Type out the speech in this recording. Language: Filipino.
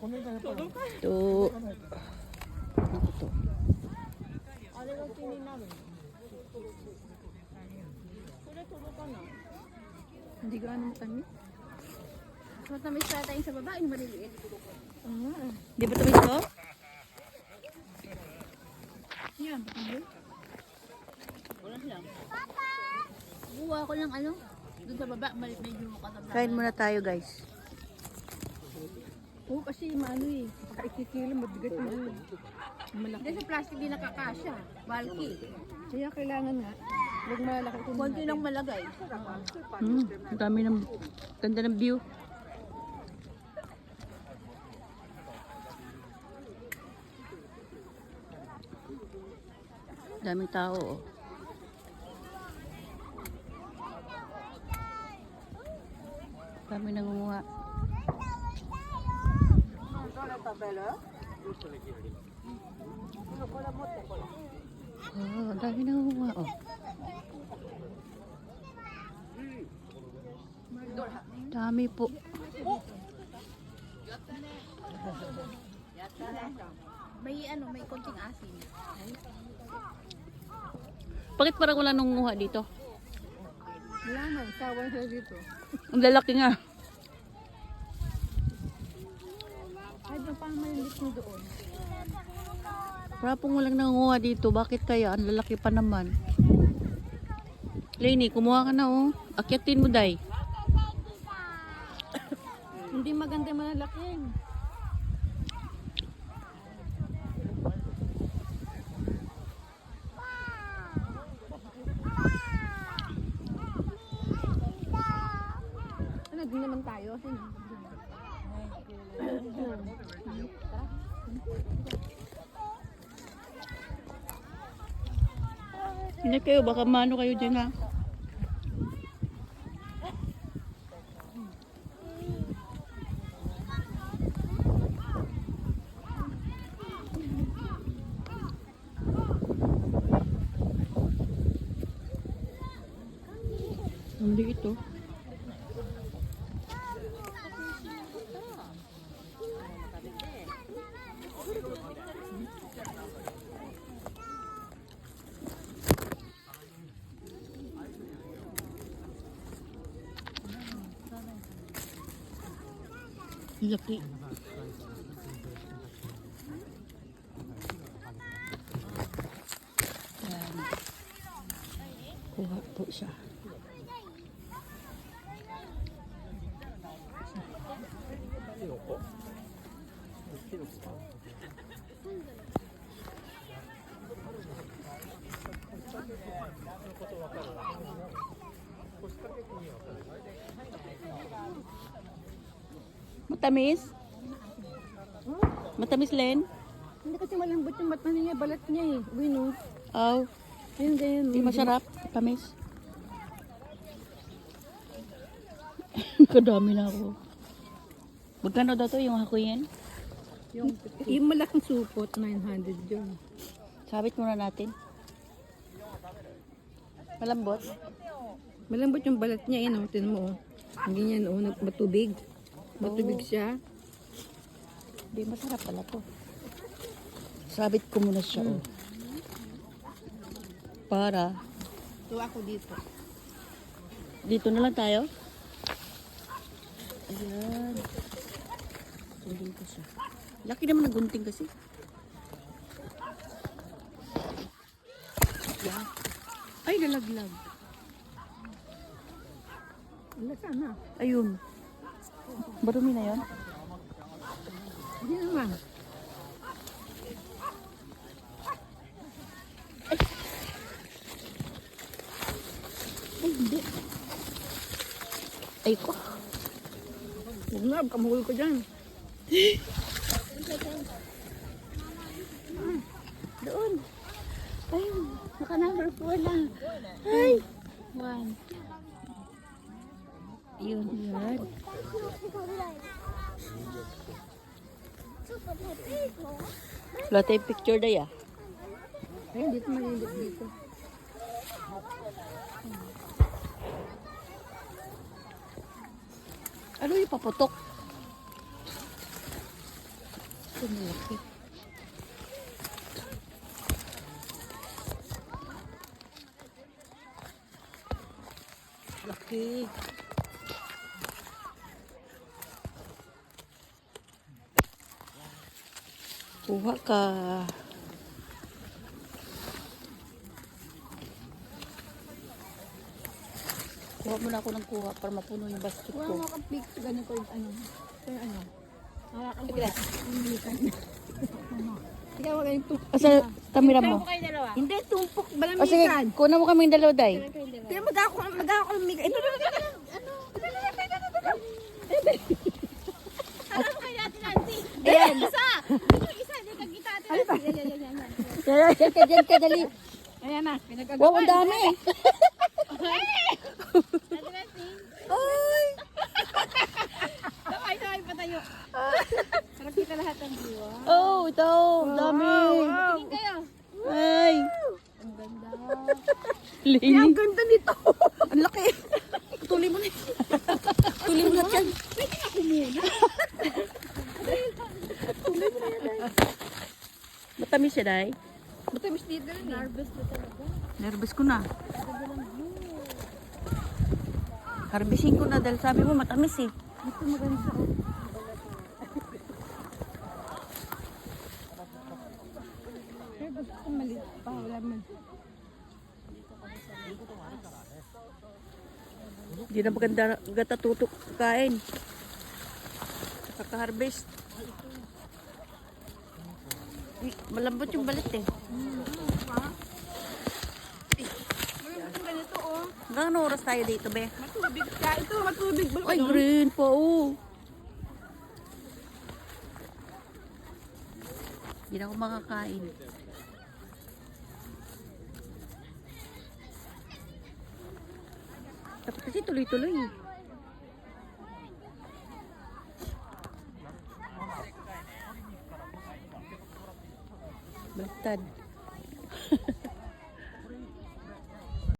Ito. Ito. Hindi ko ano matamis. Matamis pa tayo sa baba, yung maliliit. Di ba tamis to? Yan, Wala lang. Buwa ko lang ano, doon sa baba, medyo katanda. Kain muna tayo guys. Oo, kasi maano eh. Kapag ikikilo, mabigat na ano. Malaki. Hindi sa plastic di nakakasya. Bulky. Kaya kailangan nga, huwag malaki ito. Konti lang malagay. Ang dami ng ganda ng view. Daming tao oh. Dami nangunguha. Oh, dami nangunguha oh. Dami po. May ano, may konting asin. Bakit parang wala nangunguha dito? Wala man, sawan sila dito. Ang lalaki nga. Ay, doon pa malilit mo doon. Wala pong walang nangunguha dito. Bakit kaya? Ang lalaki pa naman. Lainey, kumuha ka na oh. Akyatin mo, day. Hindi maganda yung malalaki. Ano, din naman tayo. Hindi kayo, baka mano kayo dyan ha. Hindi ito. Laki. Yan. Kuha po siya. Matamis? Matamis, Len? Hindi kasi malambot yung mata niya, balat niya eh. Uy, no. Aw, Ayun, ganyan. di masarap. Tamis. Kadami na ako. Magkano daw to yung hakuyin? Yung malaking supot, 900 yun. Sabit muna natin. Malambot. Malambot yung balat niya, yun, tingnan mo. Hindi niya, matubig. Matubig siya. Di masarap pala to. Sabit ko muna siya. Oh. Para. Tuwa ako dito. Dito na lang tayo. Ayan. Gunting ko siya. Laki naman ng gunting kasi. Ayan. Ay, nalaglag. Wala sana. Ayun. Marumi na yan. Hindi naman. Ay, hindi. Ay ko. Huwag na, kamuhul ko dyan. Doon. Ay, naka number 4 lang. Ay. 1. Yun. Yan. Wala tayong picture day ah. Ayun, dito malilip dito. Ano yung paputok? Ito malaki. Laki. Kuha ka. Kuha muna ako ng kuha para mapuno yung basket Wala ko. nga ka-pick. Ganun ko yung ano. Ito yung ano. Hawakan ko Sige. lang. Umilikan. Ikaw wala yung tumpok. Asa kamera mo? Kayo dalawa. Hindi, tumpok. O sige, Balamikan. kunan mo kami yung dalawa, day. Pero mag-ako lumikan. Ito, Alam mo kay Ate Nancy? Ayan. Isa! Yung isa, hindi kag kita Ate Nancy. Yan. Yan ka dyan ka, dali. ayan na. Wow, ang dami. Ate Nancy. Ay. Sabay patayo. Sarap kita lahat ng diwa. Oh, ito. Ang dami. Tingin kayo. Ay. Ang ganda. Lini. Ang ganda nito. Ang laki. Tuloy mo na. Tuloy mo na dyan. Matamis siya, day. Matamis dito rin eh. Nervous na talaga. Nervous ko na. Harbisin ko na dahil sabi mo matamis eh. Ito maganda. Pero gusto ko maliit pa. Wala man. Hindi na maganda gata tutok kain. Kaka-harvest. Malambot yung balat eh. Ang ganito oh. Hanggang ano oras tayo dito, be? Matubig ka. Ito matubig. Ay, green pa, oh. Hindi na ako makakain. Dapat kasi tuloy-tuloy. Baliktad.